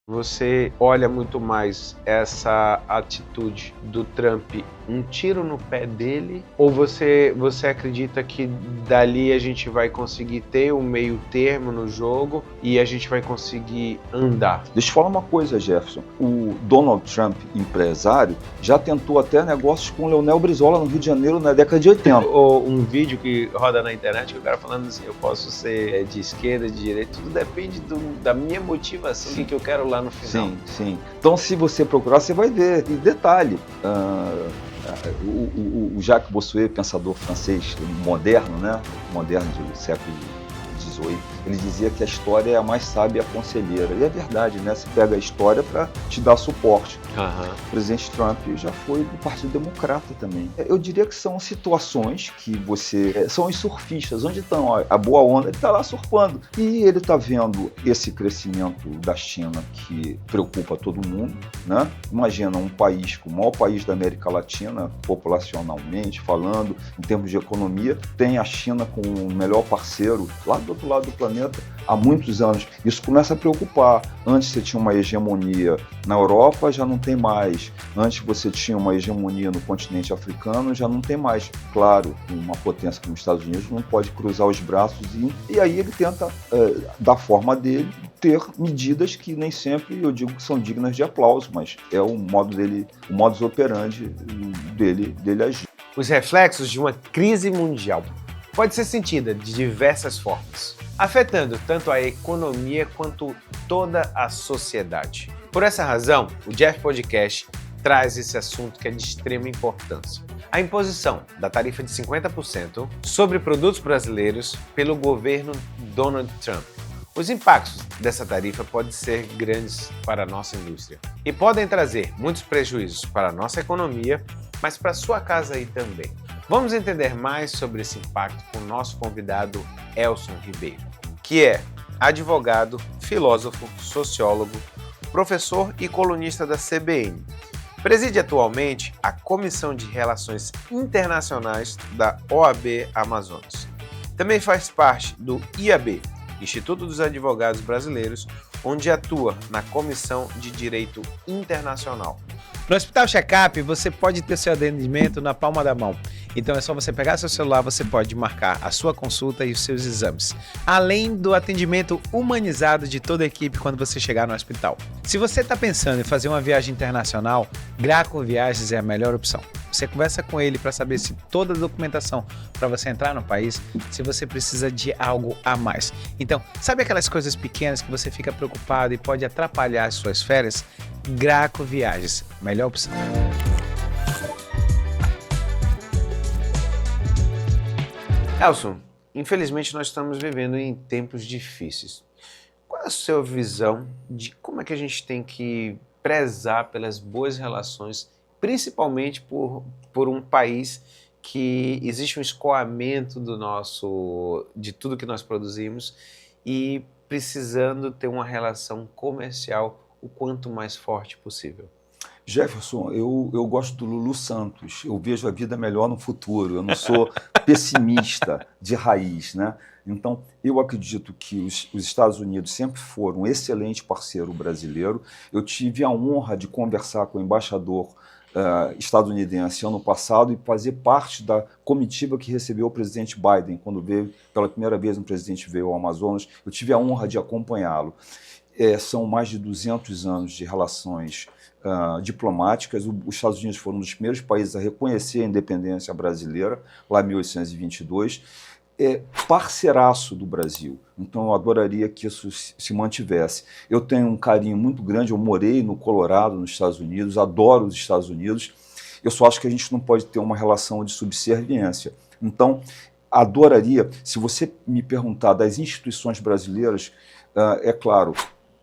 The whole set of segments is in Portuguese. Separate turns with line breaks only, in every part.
Você olha muito mais essa atitude do Trump um tiro no pé dele, ou você acredita que dali a gente vai conseguir ter um meio termo no jogo e a gente vai conseguir andar?
Deixa eu falar uma coisa, Jefferson. O Donald Trump, empresário, já tentou até negócios com o Leonel Brizola no Rio de Janeiro na década de 80.
Ou um vídeo que roda na internet, que o cara falando assim, eu posso ser de esquerda, de direita, tudo depende da minha motivação, o que eu quero lá no final.
Sim, sim. Então, se você procurar, você vai ver. E detalhe, o Jacques Bossuet, pensador francês moderno, né? Moderno do século XVIII, ele dizia que a história é a mais sábia conselheira. E é verdade, né? Você pega a história para te dar suporte. O presidente Trump já foi do Partido Democrata também. Eu diria que são situações que são os surfistas, onde estão a boa onda, ele está lá surfando. E ele está vendo esse crescimento da China que preocupa todo mundo, né? Imagina um país, o maior país da América Latina, populacionalmente falando, em termos de economia, tem a China como o melhor parceiro lá do outro lado do planeta há muitos anos. Isso começa a preocupar. Antes você tinha uma hegemonia na Europa, já não tem mais. Antes você tinha uma hegemonia no continente africano, já não tem mais. Claro, uma potência como os Estados Unidos não pode cruzar os braços e aí ele tenta, da forma dele, ter medidas que nem sempre eu digo que são dignas de aplauso, mas é o modo dele, o modus operandi dele agir.
Os reflexos de uma crise mundial pode ser sentida de diversas formas, afetando tanto a economia quanto toda a sociedade. Por essa razão, o Jeff Podcast traz esse assunto que é de extrema importância. A imposição da tarifa de 50% sobre produtos brasileiros pelo governo Donald Trump. Os impactos dessa tarifa podem ser grandes para a nossa indústria e podem trazer muitos prejuízos para a nossa economia, mas para a sua casa aí também. Vamos entender mais sobre esse impacto com o nosso convidado Elson Ribeiro, que é advogado, filósofo, sociólogo, professor e colunista da CBN. Preside atualmente a Comissão de Relações Internacionais da OAB Amazonas. Também faz parte do IAB, Instituto dos Advogados Brasileiros, onde atua na Comissão de Direito Internacional. No Hospital Checkup, você pode ter seu atendimento na palma da mão. Então é só você pegar seu celular, você pode marcar a sua consulta e os seus exames. Além do atendimento humanizado de toda a equipe quando você chegar no hospital. Se você está pensando em fazer uma viagem internacional, Graco Viagens é a melhor opção. Você conversa com ele para saber se toda a documentação para você entrar no país, se você precisa de algo a mais. Então, sabe aquelas coisas pequenas que você fica preocupado e pode atrapalhar as suas férias? Graco Viagens, melhor opção. Elson, infelizmente nós estamos vivendo em tempos difíceis. Qual é a sua visão de como é que a gente tem que prezar pelas boas relações, principalmente por um país que existe um escoamento de tudo que nós produzimos e precisando ter uma relação comercial o quanto mais forte possível?
Jefferson, eu gosto do Lulu Santos, eu vejo a vida melhor no futuro, eu não sou pessimista de raiz, né? Então, eu acredito que os Estados Unidos sempre foram um excelente parceiro brasileiro. Eu tive a honra de conversar com o embaixador estadunidense ano passado e fazer parte da comitiva que recebeu o presidente Biden, quando veio pela primeira vez um presidente veio ao Amazonas, eu tive a honra de acompanhá-lo. São mais de 200 anos de relações diplomáticas. Os Estados Unidos foram um dos primeiros países a reconhecer a independência brasileira, lá em 1822. Parceiraço do Brasil, então eu adoraria que isso se mantivesse. Eu tenho um carinho muito grande, eu morei no Colorado, nos Estados Unidos, adoro os Estados Unidos, eu só acho que a gente não pode ter uma relação de subserviência. Então, adoraria, se você me perguntar das instituições brasileiras, é claro,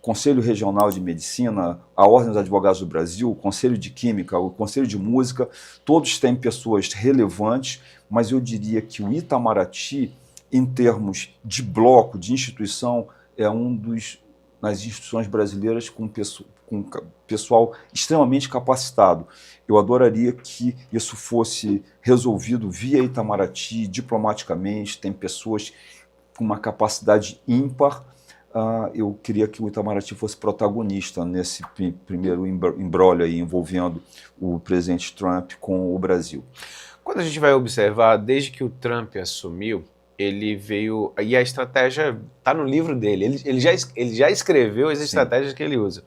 Conselho Regional de Medicina, a Ordem dos Advogados do Brasil, o Conselho de Química, o Conselho de Música, todos têm pessoas relevantes, mas eu diria que o Itamaraty, em termos de bloco, de instituição, é das instituições brasileiras com pessoal extremamente capacitado. Eu adoraria que isso fosse resolvido via Itamaraty, diplomaticamente, tem pessoas com uma capacidade ímpar. eu queria que o Itamaraty fosse protagonista nesse primeiro imbróglio aí envolvendo o presidente Trump com o Brasil.
Quando a gente vai observar, desde que o Trump assumiu, ele veio... E a estratégia está no livro dele. Ele já escreveu as estratégias que ele usa.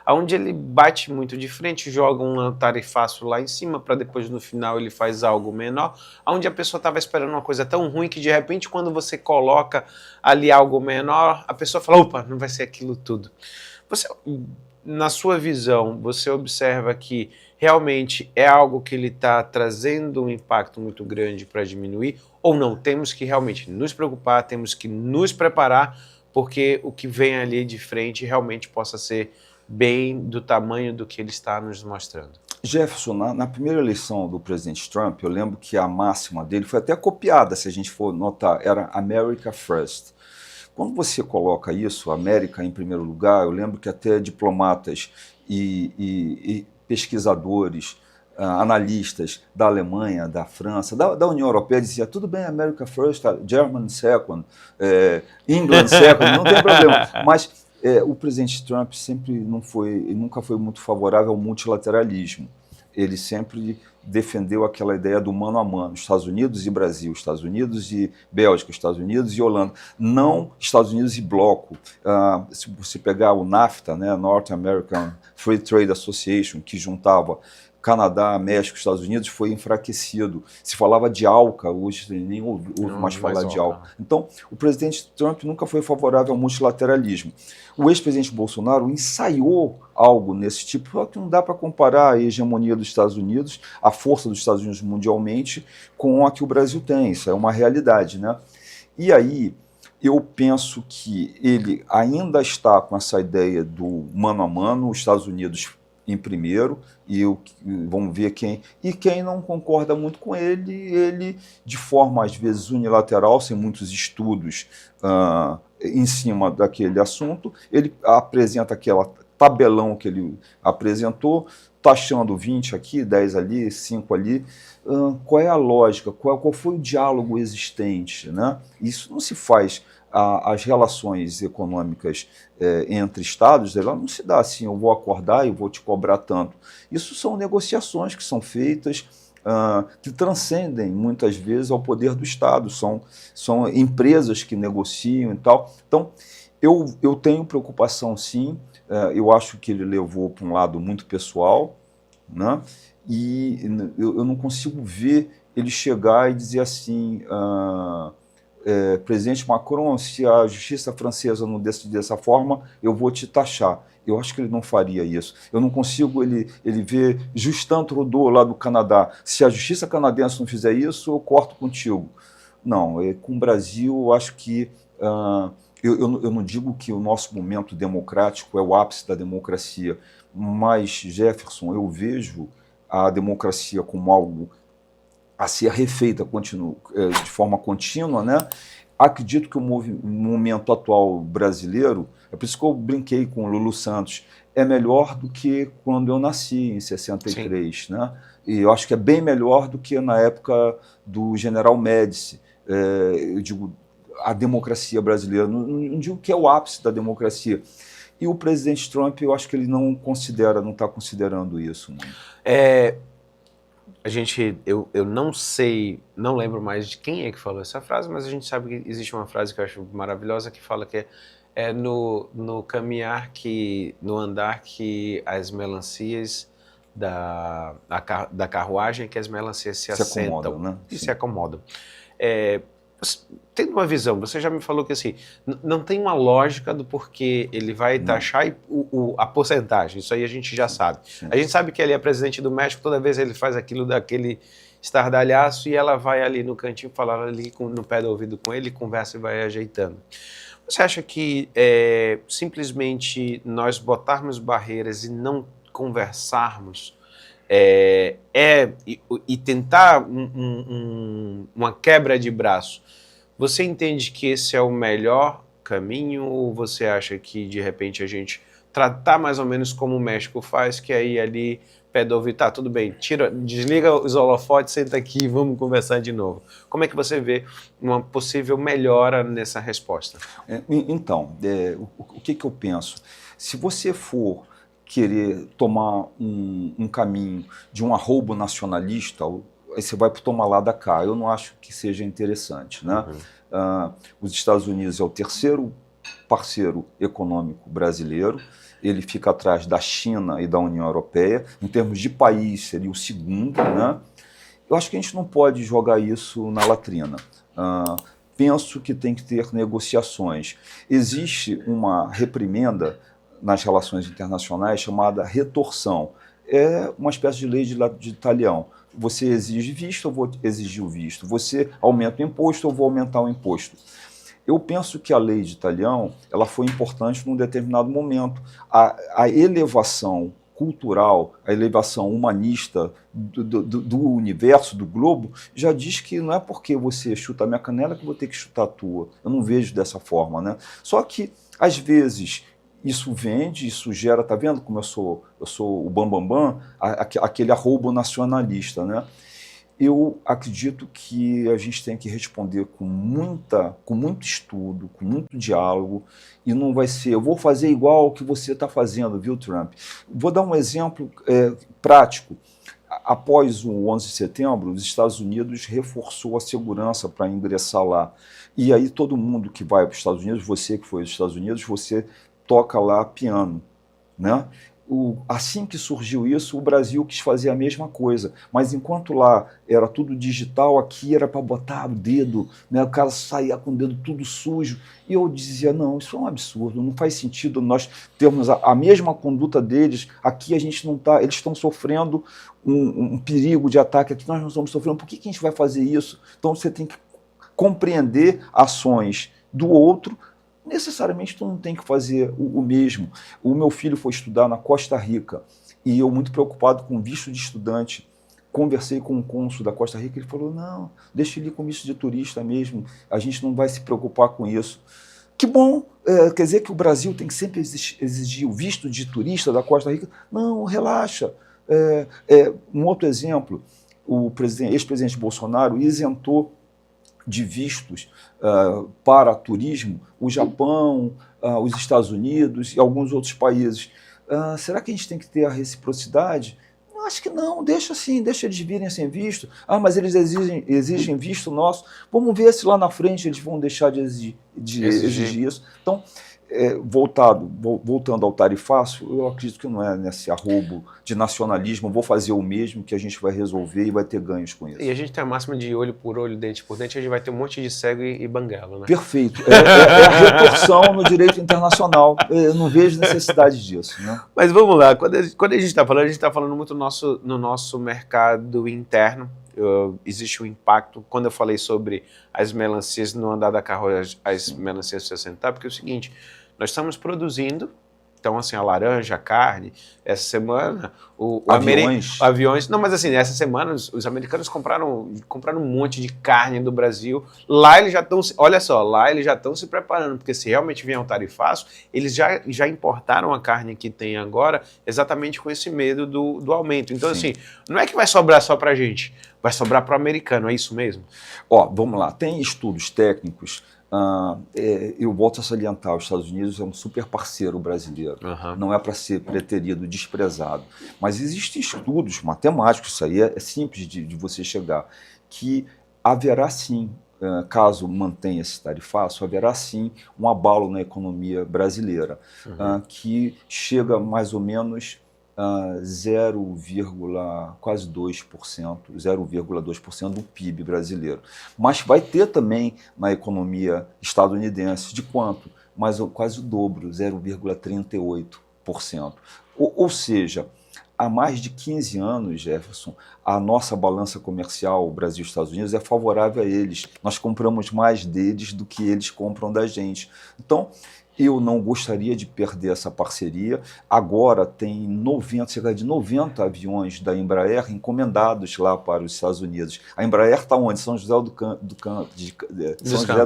Onde ele bate muito de frente, joga um tarifaço lá em cima, para depois no final ele faz algo menor, onde a pessoa estava esperando uma coisa tão ruim que de repente quando você coloca ali algo menor, a pessoa fala, opa, não vai ser aquilo tudo. Você, na sua visão, você observa que realmente é algo que ele está trazendo um impacto muito grande para diminuir, ou não? Temos que realmente nos preocupar, temos que nos preparar, porque o que vem ali de frente realmente possa ser bem do tamanho do que ele está nos mostrando.
Jefferson, na primeira eleição do presidente Trump, eu lembro que a máxima dele foi até copiada, se a gente for notar, era America First. Quando você coloca isso, América em primeiro lugar, eu lembro que até diplomatas e pesquisadores, analistas da Alemanha, da França, da União Europeia diziam, tudo bem, America First, German Second, England Second, não tem problema, mas o presidente Trump nunca foi muito favorável ao multilateralismo. Ele sempre defendeu aquela ideia do mano a mano, Estados Unidos e Brasil, Estados Unidos e Bélgica, Estados Unidos e Holanda, não Estados Unidos e bloco. Se você pegar o NAFTA, né, North American Free Trade Association, que juntava Canadá, México, Estados Unidos, foi enfraquecido. Se falava de ALCA, hoje nem ouve mais falar de ALCA. Então, o presidente Trump nunca foi favorável ao multilateralismo. O ex-presidente Bolsonaro ensaiou algo nesse tipo, só que não dá para comparar a hegemonia dos Estados Unidos, a força dos Estados Unidos mundialmente, com a que o Brasil tem. Isso é uma realidade, né? E aí, eu penso que ele ainda está com essa ideia do mano a mano, os Estados Unidos em primeiro, e vamos ver quem... E quem não concorda muito com ele, de forma, às vezes, unilateral, sem muitos estudos em cima daquele assunto, ele apresenta aquele tabelão que ele apresentou, taxando 20 aqui, 10 ali, 5 ali. Qual é a lógica? Qual foi o diálogo existente, né? Isso não se faz... As relações econômicas entre estados, ela não se dá assim, eu vou acordar e vou te cobrar tanto. Isso são negociações que são feitas, que transcendem muitas vezes ao poder do Estado, são empresas que negociam e tal. Então, eu tenho preocupação sim, eu acho que ele levou para um lado muito pessoal, né? E eu não consigo ver ele chegar e dizer assim... presidente Macron, se a justiça francesa não decidir dessa forma, eu vou te taxar. Eu acho que ele não faria isso. Eu não consigo ele ver Justin Trudeau lá do Canadá. Se a justiça canadense não fizer isso, eu corto contigo. Não, com o Brasil, eu acho que... eu não digo que o nosso momento democrático é o ápice da democracia, mas, Jefferson, eu vejo a democracia como algo a ser refeita de forma contínua, né? Acredito que o momento atual brasileiro, é por isso que eu brinquei com o Lulu Santos, é melhor do que quando eu nasci, em 63, né? E eu acho que é bem melhor do que na época do General Médici. Eu digo, a democracia brasileira, não digo que é o ápice da democracia. E o presidente Trump, eu acho que ele não está considerando isso. Né?
Eu não sei, não lembro mais de quem é que falou essa frase, mas a gente sabe que existe uma frase que eu acho maravilhosa que fala que é no caminhar, no andar que as melancias da carruagem, que as melancias se assentam,
acomodam, né?
E se acomodam. Tendo uma visão, você já me falou que assim, não tem uma lógica do porquê ele vai taxar a porcentagem, isso aí a gente já sabe.
Sim.
A gente sabe que ele é presidente do México, toda vez ele faz aquilo daquele estardalhaço e ela vai ali no cantinho falar ali no pé do ouvido com ele, conversa e vai ajeitando. Você acha que simplesmente nós botarmos barreiras e não conversarmos e tentar uma quebra de braço, você entende que esse é o melhor caminho ou você acha que de repente a gente tratar mais ou menos como o México faz, que aí ali pé do ouvido, tá, tudo bem, desliga os holofotes, senta aqui e vamos conversar de novo. Como é que você vê uma possível melhora nessa resposta?
Então, o que eu penso? Se você for querer tomar um caminho de um arrobo nacionalista, aí você vai para o toma lá da cá. Eu não acho que seja interessante, né? Os Estados Unidos é o terceiro parceiro econômico brasileiro, ele fica atrás da China e da União Europeia, em termos de país seria o segundo, né? Eu acho que a gente não pode jogar isso na latrina. Penso que tem que ter negociações. Existe uma reprimenda nas relações internacionais chamada retorção. É uma espécie de lei de talião. Você exige visto, eu vou exigir o visto. Você aumenta o imposto, eu vou aumentar o imposto. Eu penso que a lei de talião ela foi importante num determinado momento. A elevação cultural, a elevação humanista do universo, do globo, já diz que não é porque você chuta a minha canela que eu vou ter que chutar a tua. Eu não vejo dessa forma, né? Só que, às vezes, isso vende, isso gera, tá vendo como eu sou o bambambam, aquele arrobo nacionalista, né? Eu acredito que a gente tem que responder com muito estudo, com muito diálogo, e não vai ser, eu vou fazer igual o que você está fazendo, viu, Trump? Vou dar um exemplo prático. Após o 11 de setembro, os Estados Unidos reforçou a segurança para ingressar lá. E aí todo mundo que vai para os Estados Unidos, você que foi aos Estados Unidos, você toca lá piano, né? Assim que surgiu isso, o Brasil quis fazer a mesma coisa, mas enquanto lá era tudo digital, aqui era para botar o dedo, né? O cara saía com o dedo tudo sujo, e eu dizia, não, isso é um absurdo, não faz sentido nós termos a mesma conduta deles, aqui a gente não está, eles estão sofrendo um perigo de ataque, aqui nós não estamos sofrendo, por que a gente vai fazer isso? Então você tem que compreender ações do outro. Necessariamente tu não tem que fazer o mesmo. O meu filho foi estudar na Costa Rica e eu, muito preocupado com visto de estudante, conversei com o cônsul da Costa Rica, ele falou, não, deixa ele ir com visto de turista mesmo, a gente não vai se preocupar com isso. Que bom, quer dizer que o Brasil tem que sempre exigir o visto de turista da Costa Rica? Não, relaxa. Um outro exemplo, o ex-presidente Bolsonaro isentou de vistos para turismo, o Japão, os Estados Unidos e alguns outros países. Será que a gente tem que ter a reciprocidade? Eu acho que não, deixa assim, deixa eles virem sem visto. Mas eles exigem visto nosso. Vamos ver se lá na frente eles vão deixar de exigir isso. Então, voltando ao tarifaço, eu acredito que não é nesse arrobo de nacionalismo, vou fazer o mesmo que a gente vai resolver e vai ter ganhos com isso.
E a gente tem a máxima de olho por olho, dente por dente, a gente vai ter um monte de cego e banguela, né?
Perfeito. É a retorção no direito internacional. Eu não vejo necessidade disso, né?
Mas vamos lá, quando a gente está falando muito no nosso mercado interno. Existe um impacto, quando eu falei sobre as melancias no andar da carruagem, as melancias se assentar, porque é o seguinte, nós estamos produzindo, então assim, a laranja, a carne, essa semana, aviões, não, mas assim, essa semana os americanos compraram um monte de carne do Brasil, lá eles já estão, olha só, lá eles já estão se preparando, porque se realmente vier um tarifaço, eles já importaram a carne que tem agora, exatamente com esse medo do aumento. Então Sim. assim, não é que vai sobrar só pra gente, vai sobrar para o americano, é isso mesmo?
Vamos lá, tem estudos técnicos, eu volto a salientar, os Estados Unidos é um super parceiro brasileiro, não é para ser preterido, desprezado, mas existem estudos matemáticos, isso aí é simples de você chegar, que haverá sim, caso mantenha esse tarifaço, haverá sim um abalo na economia brasileira, que chega mais ou menos 0,2% do PIB brasileiro. Mas vai ter também na economia estadunidense, de quanto? Quase o dobro, 0,38%. Ou seja, há mais de 15 anos, Jefferson, a nossa balança comercial, Brasil e Estados Unidos, é favorável a eles. Nós compramos mais deles do que eles compram da gente. Então, eu não gostaria de perder essa parceria. Agora tem cerca de 90 aviões da Embraer encomendados lá para os Estados Unidos. A Embraer está onde? São José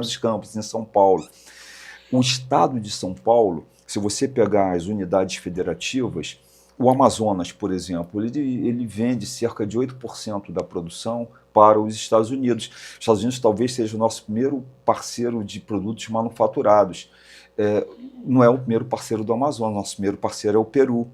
dos Campos, em São Paulo. O estado de São Paulo Se você pegar as unidades federativas, o Amazonas, por exemplo, ele vende cerca de 8% da produção para os Estados Unidos. Os Estados Unidos talvez seja o nosso primeiro parceiro de produtos manufaturados. Não é o primeiro parceiro do Amazonas, nosso primeiro parceiro é o Peru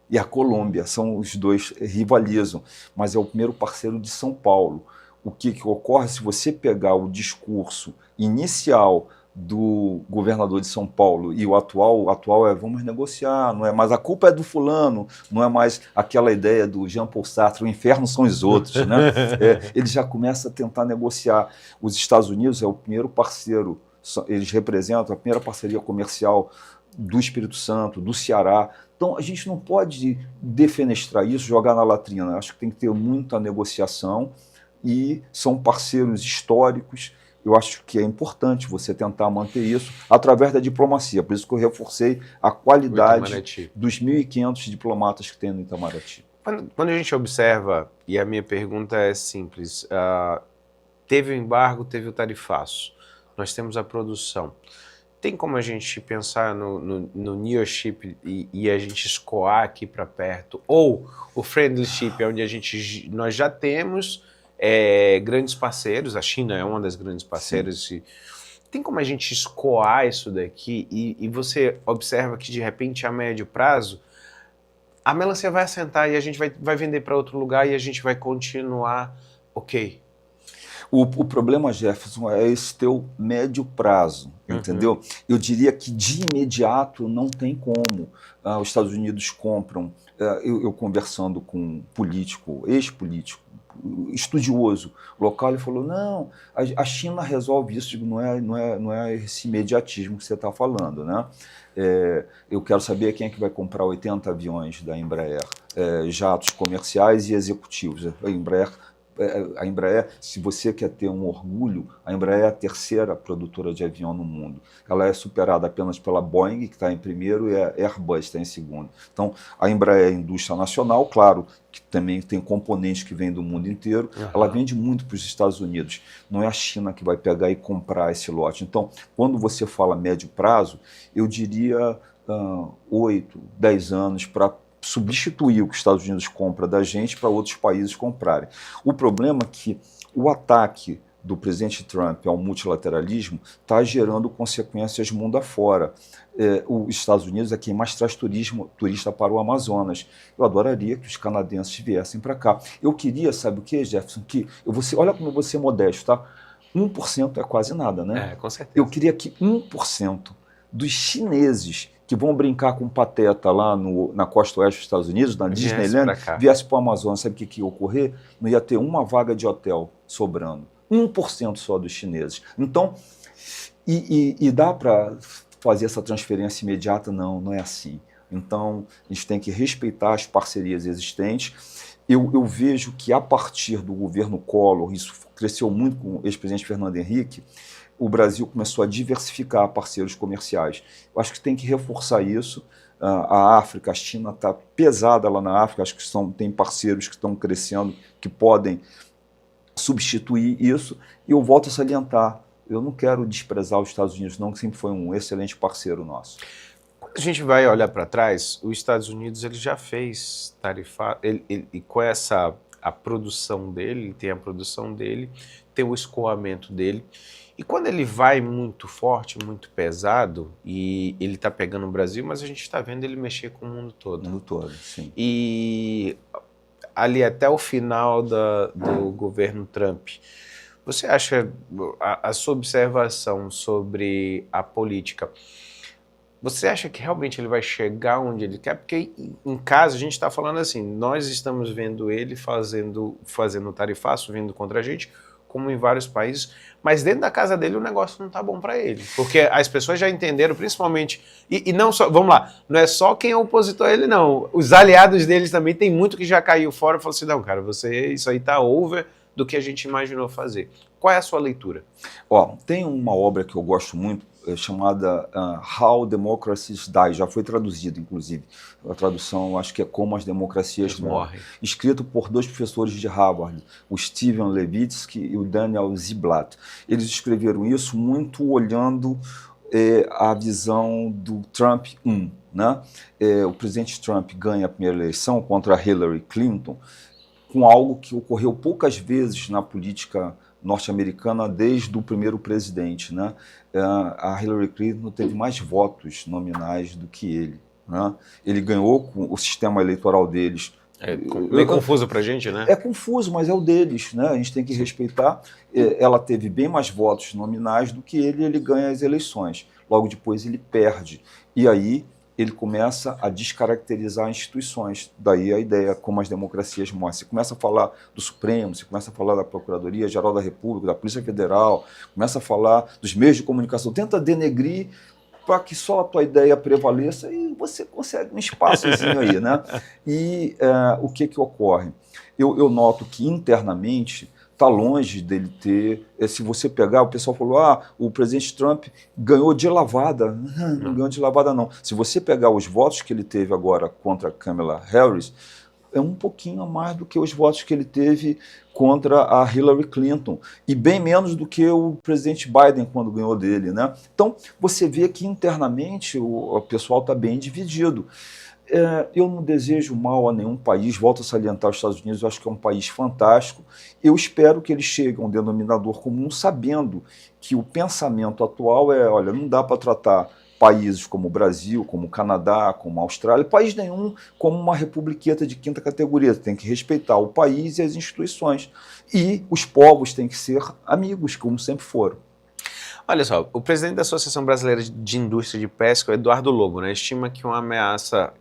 e a Colômbia, são os dois rivalizam, mas é o primeiro parceiro de São Paulo. O que ocorre se você pegar o discurso inicial do governador de São Paulo e o atual é vamos negociar, não é mais a culpa é do fulano, não é mais aquela ideia do Jean Paul Sartre, o inferno são os outros, né? Ele já começa a tentar negociar. Os Estados Unidos é o primeiro parceiro, eles representam a primeira parceria comercial do Espírito Santo, do Ceará. Então a gente não pode defenestrar isso, jogar na latrina. Acho que tem que ter muita negociação e são parceiros históricos. Eu acho que é importante você tentar manter isso através da diplomacia. Por isso que eu reforcei a qualidade dos 1.500 diplomatas que tem no Itamaraty.
Quando a gente observa, e a minha pergunta é simples, teve o embargo, teve o tarifaço, nós temos a produção. Tem como a gente pensar no nearship e a gente escoar aqui para perto? Ou o friendlyship, onde nós já temos grandes parceiros, a China é uma das grandes parceiras. Tem como a gente escoar isso daqui e você observa que de repente a médio prazo a melancia vai assentar e a gente vai vender para outro lugar e a gente vai continuar ok?
O problema, Jefferson, é esse teu médio prazo, entendeu? Eu diria que de imediato não tem como. Os Estados Unidos compram, eu conversando com um político, ex-político, estudioso local, ele falou, não, a China resolve isso. Digo, não é esse imediatismo que você está falando, né? Eu quero saber quem é que vai comprar 80 aviões da Embraer, jatos comerciais e executivos. A Embraer, se você quer ter um orgulho, a Embraer é a terceira produtora de avião no mundo. Ela é superada apenas pela Boeing, que está em primeiro, e a Airbus está em segundo. Então, a Embraer é indústria nacional, claro, que também tem componentes que vêm do mundo inteiro. Ela vende muito para os Estados Unidos. Não é a China que vai pegar e comprar esse lote. Então, quando você fala médio prazo, eu diria 8, 10 anos para substituir o que os Estados Unidos compra da gente para outros países comprarem. O problema é que o ataque do presidente Trump ao multilateralismo está gerando consequências mundo afora. Os Estados Unidos é quem mais traz turista para o Amazonas. Eu adoraria que os canadenses viessem para cá. Eu queria, sabe o que, Jefferson? Olha como eu vou ser modesto, tá? 1% é quase nada, né?
Com certeza.
Eu queria que 1% dos chineses que vão brincar com pateta lá na costa oeste dos Estados Unidos, na Disneyland, viesse para o Amazonas, sabe o que ia ocorrer? Não ia ter uma vaga de hotel sobrando. 1% só dos chineses. Então, e dá para fazer essa transferência imediata? Não é assim. Então, a gente tem que respeitar as parcerias existentes. Eu vejo que a partir do governo Collor, isso cresceu muito com o ex-presidente Fernando Henrique, o Brasil começou a diversificar parceiros comerciais. Eu acho que tem que reforçar isso. A África, a China está pesada lá na África, acho que tem parceiros que estão crescendo, que podem substituir isso. E eu volto a salientar, eu não quero desprezar os Estados Unidos, não, que sempre foi um excelente parceiro nosso.
Quando a gente vai olhar para trás, os Estados Unidos ele já fez tarifar, e com a produção dele, ele tem a produção dele, tem o escoamento dele. E quando ele vai muito forte, muito pesado, e ele está pegando o Brasil, mas a gente está vendo ele mexer com o mundo todo.
O mundo todo, sim.
E ali até o final do governo Trump, você acha, a sua observação sobre a política, você acha que realmente ele vai chegar onde ele quer? Porque em casa a gente está falando assim, nós estamos vendo ele fazendo tarifaço, vindo contra a gente, como em vários países, mas dentro da casa dele o negócio não está bom para ele. Porque as pessoas já entenderam, principalmente, e não só, vamos lá, não é só quem é opositor a ele, não. Os aliados deles também, tem muito que já caiu fora e falou assim, não, cara, isso aí está over do que a gente imaginou fazer. Qual é a sua leitura?
Tem uma obra que eu gosto muito, chamada How Democracies Die, já foi traduzido, inclusive. A tradução, acho que é Como as Democracias Morrem. Escrito por dois professores de Harvard, o Steven Levitsky e o Daniel Ziblatt. Eles escreveram isso muito olhando a visão do Trump 1, né? O presidente Trump ganha a primeira eleição contra Hillary Clinton com algo que ocorreu poucas vezes na política norte-americana desde o primeiro presidente, né? A Hillary Clinton teve mais votos nominais do que ele, né? Ele ganhou com o sistema eleitoral deles.
É meio confuso pra gente, né?
É confuso, mas é o deles, né? A gente tem que respeitar. Ela teve bem mais votos nominais do que ele ganha as eleições. Logo depois ele perde. E aí ele começa a descaracterizar instituições. Daí a ideia, como as democracias mostram. Você começa a falar do Supremo, você começa a falar da Procuradoria-Geral da República, da Polícia Federal, começa a falar dos meios de comunicação, tenta denegrir para que só a tua ideia prevaleça e você consegue um espaçozinho aí, né? E o que ocorre? Eu noto que internamente está longe dele ter... se você pegar, o pessoal falou, o presidente Trump ganhou de lavada. Não ganhou de lavada, não. Se você pegar os votos que ele teve agora contra Kamala Harris, é um pouquinho a mais do que os votos que ele teve contra a Hillary Clinton, e bem menos do que o presidente Biden quando ganhou dele, né? Então, você vê que internamente o pessoal está bem dividido. Eu não desejo mal a nenhum país, volto a salientar os Estados Unidos, eu acho que é um país fantástico. Eu espero que eles cheguem a um denominador comum, sabendo que o pensamento atual olha, não dá para tratar países como o Brasil, como o Canadá, como a Austrália, país nenhum como uma republiqueta de quinta categoria. Tem que respeitar o país e as instituições. E os povos têm que ser amigos, como sempre foram.
Olha só, o presidente da Associação Brasileira de Indústria de Pesca, o Eduardo Lobo, né, estima que a ameaça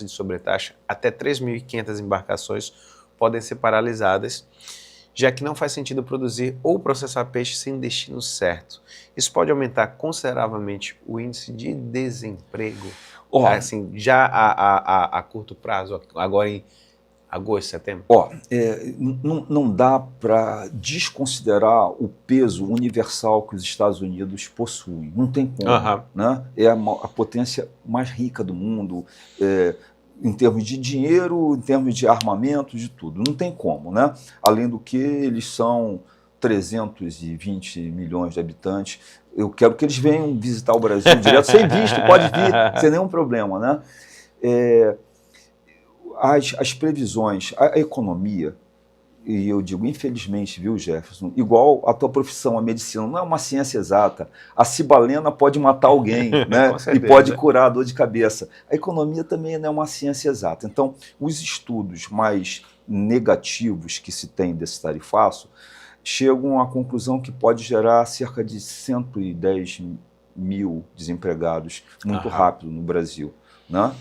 de sobretaxa, até 3.500 embarcações podem ser paralisadas, já que não faz sentido produzir ou processar peixe sem destino certo. Isso pode aumentar consideravelmente o índice de desemprego, assim, já a curto prazo, agora em agosto, setembro?
Não dá para desconsiderar o peso universal que os Estados Unidos possuem. Não tem como. Né? É a potência mais rica do mundo, em termos de dinheiro, em termos de armamento, de tudo. Não tem como. Né? Além do que, eles são 320 milhões de habitantes. Eu quero que eles venham visitar o Brasil direto, sem visto, pode vir, sem nenhum problema. Né? As previsões, a economia, e eu digo infelizmente, viu, Jefferson, igual a tua profissão, a medicina, não é uma ciência exata. A cibalena pode matar alguém, né? E pode curar a dor de cabeça. A economia também não é uma ciência exata. Então, os estudos mais negativos que se tem desse tarifaço chegam à conclusão que pode gerar cerca de 110 mil desempregados muito rápido no Brasil, né?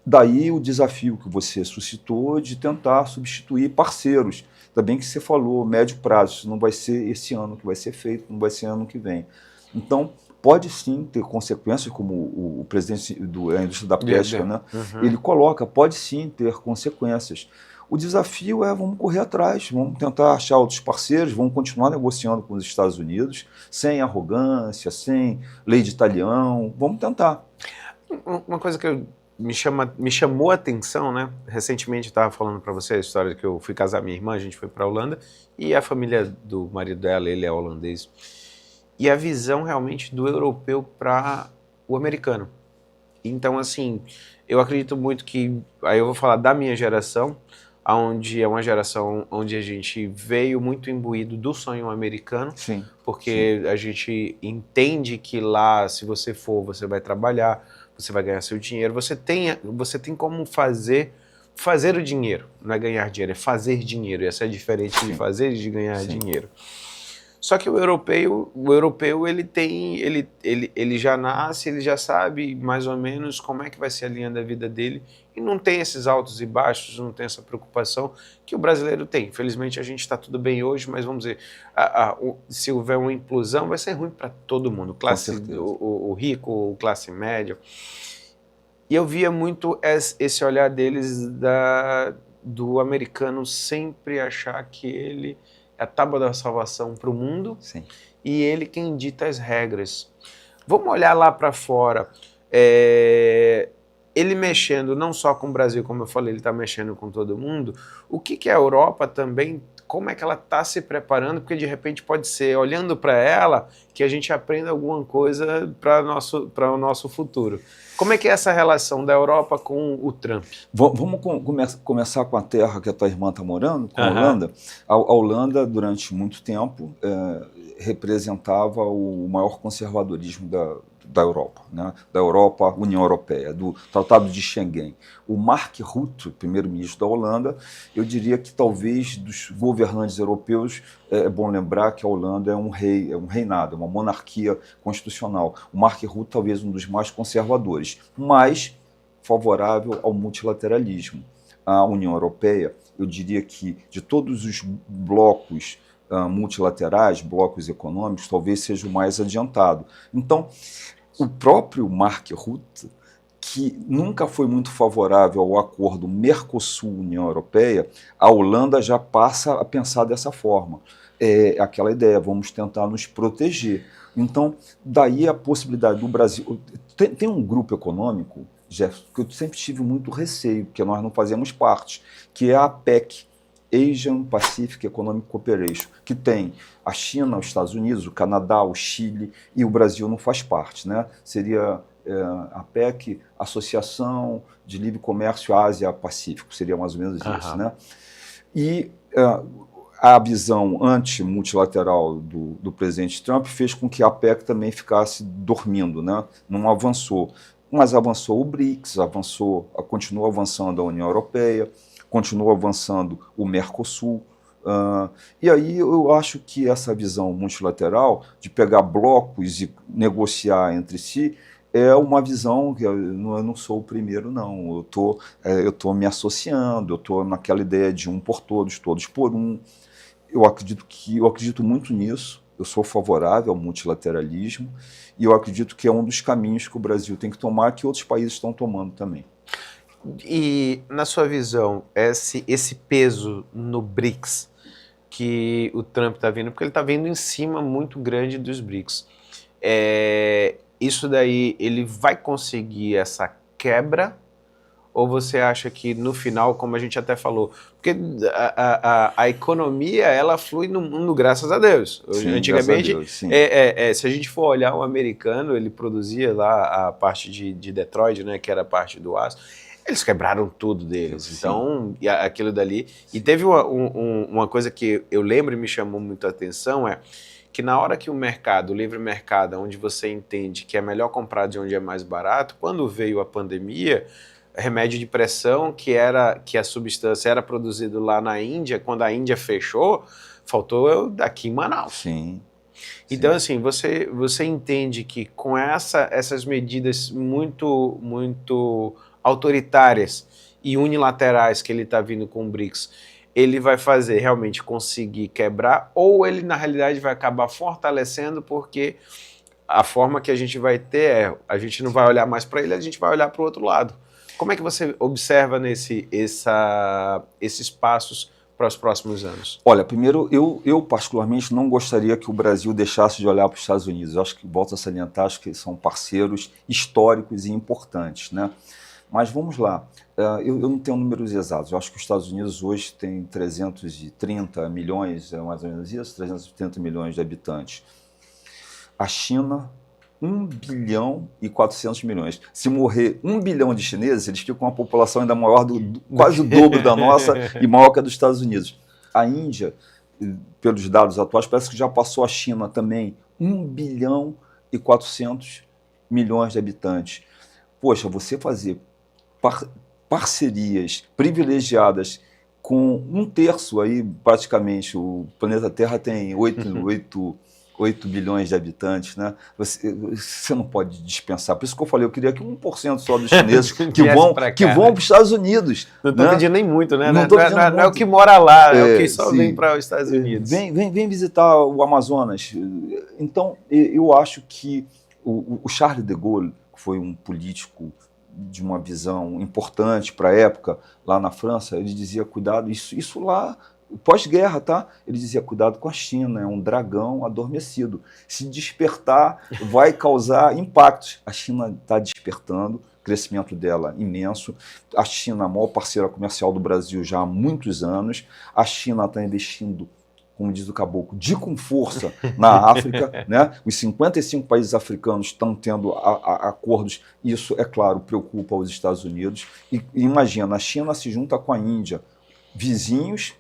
Daí o desafio que você suscitou de tentar substituir parceiros. Também que você falou, médio prazo, isso não vai ser esse ano que vai ser feito, não vai ser ano que vem. Então, pode sim ter consequências, como o presidente da indústria da pesca, né? Ele coloca, pode sim ter consequências. O desafio vamos correr atrás, vamos tentar achar outros parceiros, vamos continuar negociando com os Estados Unidos, sem arrogância, sem lei de talião, vamos tentar.
Uma coisa que me chamou a atenção, né? Recentemente eu estava falando para você a história de que eu fui casar minha irmã, a gente foi para a Holanda, e a família do marido dela, ele é holandês, e a visão realmente do europeu para o americano. Então, assim, eu acredito muito que, aí eu vou falar da minha geração, onde é uma geração onde a gente veio muito imbuído do sonho americano,
sim,
porque a gente entende que lá, se você for, você vai trabalhar, você vai ganhar seu dinheiro, você tem como fazer o dinheiro, não é ganhar dinheiro, é fazer dinheiro, e essa é diferente de fazer e de ganhar dinheiro. Só que o europeu ele já nasce, ele já sabe mais ou menos como é que vai ser a linha da vida dele e não tem esses altos e baixos, não tem essa preocupação que o brasileiro tem. Infelizmente a gente está tudo bem hoje, mas vamos dizer, se houver uma implosão vai ser ruim para todo mundo, o rico, o classe média. E eu via muito esse olhar deles do americano sempre achar que ele é a tábua da salvação para o mundo.
Sim.
E ele quem dita as regras. Vamos olhar lá para fora. Ele mexendo não só com o Brasil, como eu falei, ele está mexendo com todo mundo. O que a Europa também como é que ela está se preparando, porque de repente pode ser, olhando para ela, que a gente aprenda alguma coisa para o nosso futuro. Como é que é essa relação da Europa com o Trump?
Vamos começar com a terra que a tua irmã está morando, com a Holanda. A Holanda, durante muito tempo, representava o maior conservadorismo da Europa, né? Da Europa, União Europeia, do Tratado de Schengen. O Mark Rutte, primeiro-ministro da Holanda, eu diria que talvez dos governantes europeus, é bom lembrar que a Holanda é um reinado, é uma monarquia constitucional. O Mark Rutte talvez um dos mais conservadores, mas favorável ao multilateralismo. A União Europeia, eu diria que de todos os blocos multilaterais, blocos econômicos, talvez seja o mais adiantado. Então, o próprio Mark Rutte, que nunca foi muito favorável ao acordo Mercosul-União Europeia, a Holanda já passa a pensar dessa forma. É aquela ideia, vamos tentar nos proteger. Então, daí a possibilidade do Brasil... Tem um grupo econômico, Jefferson, que eu sempre tive muito receio, porque nós não fazemos parte, que é a APEC, Asian Pacific Economic Cooperation, que tem a China, os Estados Unidos, o Canadá, o Chile, e o Brasil não faz parte, né? Seria a APEC, Associação de Livre Comércio Ásia-Pacífico, seria mais ou menos isso, né? E a visão anti-multilateral do presidente Trump fez com que a APEC também ficasse dormindo, né? Não avançou. Mas avançou o BRICS, continua avançando a União Europeia, continua avançando o Mercosul. E aí eu acho que essa visão multilateral de pegar blocos e negociar entre si é uma visão que eu não sou o primeiro, não. Eu tô me associando, eu estou naquela ideia de um por todos, todos por um. Eu acredito muito nisso. Eu sou favorável ao multilateralismo e eu acredito que é um dos caminhos que o Brasil tem que tomar, que outros países estão tomando também.
E, na sua visão, esse peso no BRICS que o Trump está vindo, porque ele está vindo em cima muito grande dos BRICS, isso daí, ele vai conseguir essa quebra? Ou você acha que no final, como a gente até falou, porque a economia, ela flui no mundo, graças a Deus.
Sim,
antigamente,
graças a Deus, sim.
Se a gente for olhar o americano, ele produzia lá a parte de Detroit, né, que era a parte do aço, eles quebraram tudo deles. Sim. Então, aquilo dali... E teve uma coisa que eu lembro e me chamou muito a atenção, que na hora que o mercado, o livre mercado, onde você entende que é melhor comprar de onde é mais barato, quando veio a pandemia, remédio de pressão, que a substância era produzido lá na Índia, quando a Índia fechou, faltou daqui em Manaus.
Sim.
Então, assim, você entende que com essas medidas muito, muito autoritárias e unilaterais que ele está vindo com o BRICS, ele vai fazer realmente conseguir quebrar, ou ele, na realidade, vai acabar fortalecendo, porque a forma que a gente vai ter a gente não vai olhar mais para ele, a gente vai olhar para o outro lado. Como é que você observa esses passos para os próximos anos?
Olha, primeiro, eu particularmente não gostaria que o Brasil deixasse de olhar para os Estados Unidos. Eu acho que, volto a salientar, acho que eles são parceiros históricos e importantes, né? Mas vamos lá, eu não tenho números exatos. Eu acho que os Estados Unidos hoje tem 330 milhões, é mais ou menos isso, 330 milhões de habitantes. A China... 1 bilhão e 400 milhões. Se morrer 1 bilhão de chineses, eles ficam com uma população ainda maior, quase o dobro da nossa e maior que a dos Estados Unidos. A Índia, pelos dados atuais, parece que já passou a China também, 1 bilhão e 400 milhões de habitantes. Poxa, você fazer parcerias privilegiadas com um terço, aí praticamente, o planeta Terra tem 8 bilhões de habitantes, né? Você não pode dispensar. Por isso que eu falei, eu queria que 1% só dos chineses que vão para os Estados Unidos.
Não estou pedindo nem muito, né?
Não
é o que mora lá, é o que só vem para os Estados Unidos.
Vem visitar o Amazonas. Então, eu acho que o Charles de Gaulle, que foi um político de uma visão importante para a época, lá na França, ele dizia, cuidado, isso lá... Pós-guerra, tá? Ele dizia, cuidado com a China, é um dragão adormecido. Se despertar, vai causar impactos. A China está despertando, crescimento dela imenso. A China, a maior parceira comercial do Brasil já há muitos anos. A China está investindo, como diz o Caboclo, com força na África, né? Os 55 países africanos estão tendo acordos. Isso, é claro, preocupa os Estados Unidos. E imagina, a China se junta com a Índia, vizinhos,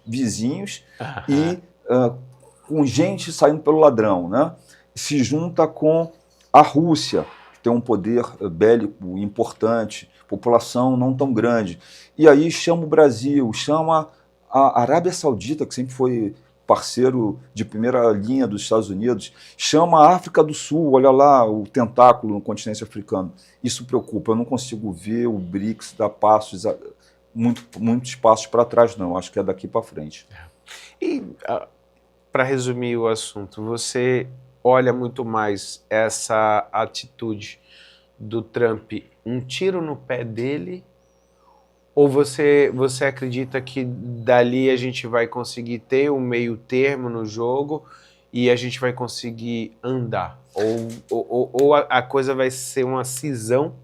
e com gente saindo pelo ladrão, né? Se junta com a Rússia, que tem um poder bélico importante, população não tão grande. E aí chama o Brasil, chama a Arábia Saudita, que sempre foi parceiro de primeira linha dos Estados Unidos, chama a África do Sul, olha lá o tentáculo no continente africano. Isso preocupa, eu não consigo ver o BRICS dar passos, muitos passos para trás, não, acho que é daqui para frente.
E, para resumir o assunto, você olha muito mais essa atitude do Trump, um tiro no pé dele, ou você acredita que dali a gente vai conseguir ter um meio termo no jogo e a gente vai conseguir andar? Ou a coisa vai ser uma cisão?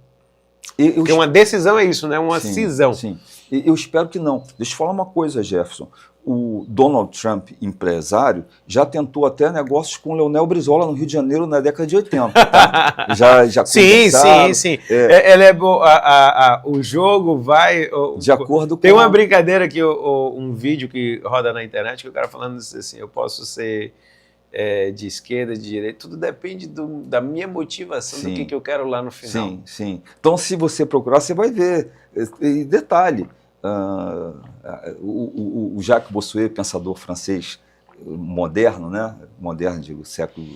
Porque uma decisão é isso, né? Uma cisão.
Sim, eu espero que não. Deixa eu falar uma coisa, Jefferson. O Donald Trump, empresário, já tentou até negócios com o Leonel Brizola no Rio de Janeiro na década de 80. Tá? Já
sim. Ele é o jogo vai...
de acordo com...
Tem uma brincadeira aqui, um vídeo que roda na internet, que o cara falando assim, eu posso ser de esquerda, de direita, tudo depende da minha motivação, do que eu quero lá no final.
Sim. Então, se você procurar, você vai ver. E detalhe, o Jacques Bossuet, pensador francês moderno, né? Moderno, digo, século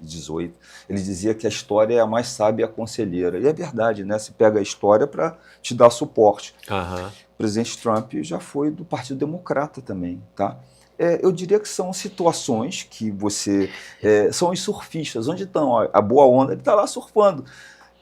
XVIII, ele dizia que a história é a mais sábia conselheira. E é verdade, né? Você pega a história para te dar suporte. O presidente Trump já foi do Partido Democrata também, tá? Eu diria que são situações que são os surfistas, onde estão a boa onda, ele está lá surfando.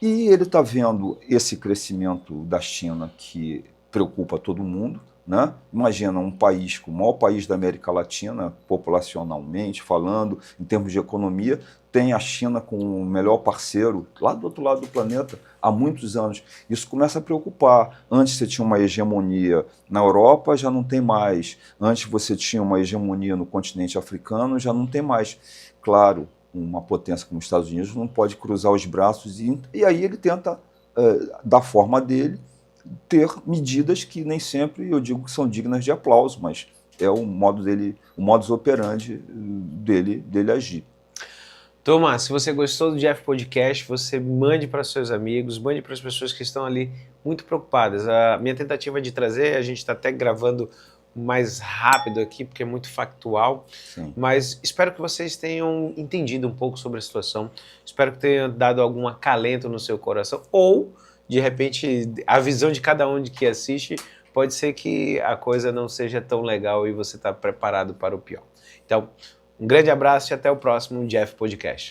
E ele está vendo esse crescimento da China que preocupa todo mundo, né? Imagina um país, o maior país da América Latina, populacionalmente falando, em termos de economia, tem a China como o melhor parceiro lá do outro lado do planeta há muitos anos. Isso começa a preocupar. Antes você tinha uma hegemonia na Europa, já não tem mais. Antes você tinha uma hegemonia no continente africano, já não tem mais. Claro, uma potência como os Estados Unidos não pode cruzar os braços e aí ele tenta, da forma dele, ter medidas que nem sempre eu digo que são dignas de aplauso, mas é o modo dele, o modus operandi dele agir.
Tomás, se você gostou do Jeff Podcast, você mande para seus amigos, mande para as pessoas que estão ali muito preocupadas. A minha tentativa de trazer, a gente está até gravando mais rápido aqui, porque é muito factual, mas espero que vocês tenham entendido um pouco sobre a situação, espero que tenha dado algum acalento no seu coração, ou, de repente, a visão de cada um que assiste, pode ser que a coisa não seja tão legal e você está preparado para o pior. Então, um grande abraço e até o próximo Jeff Podcast.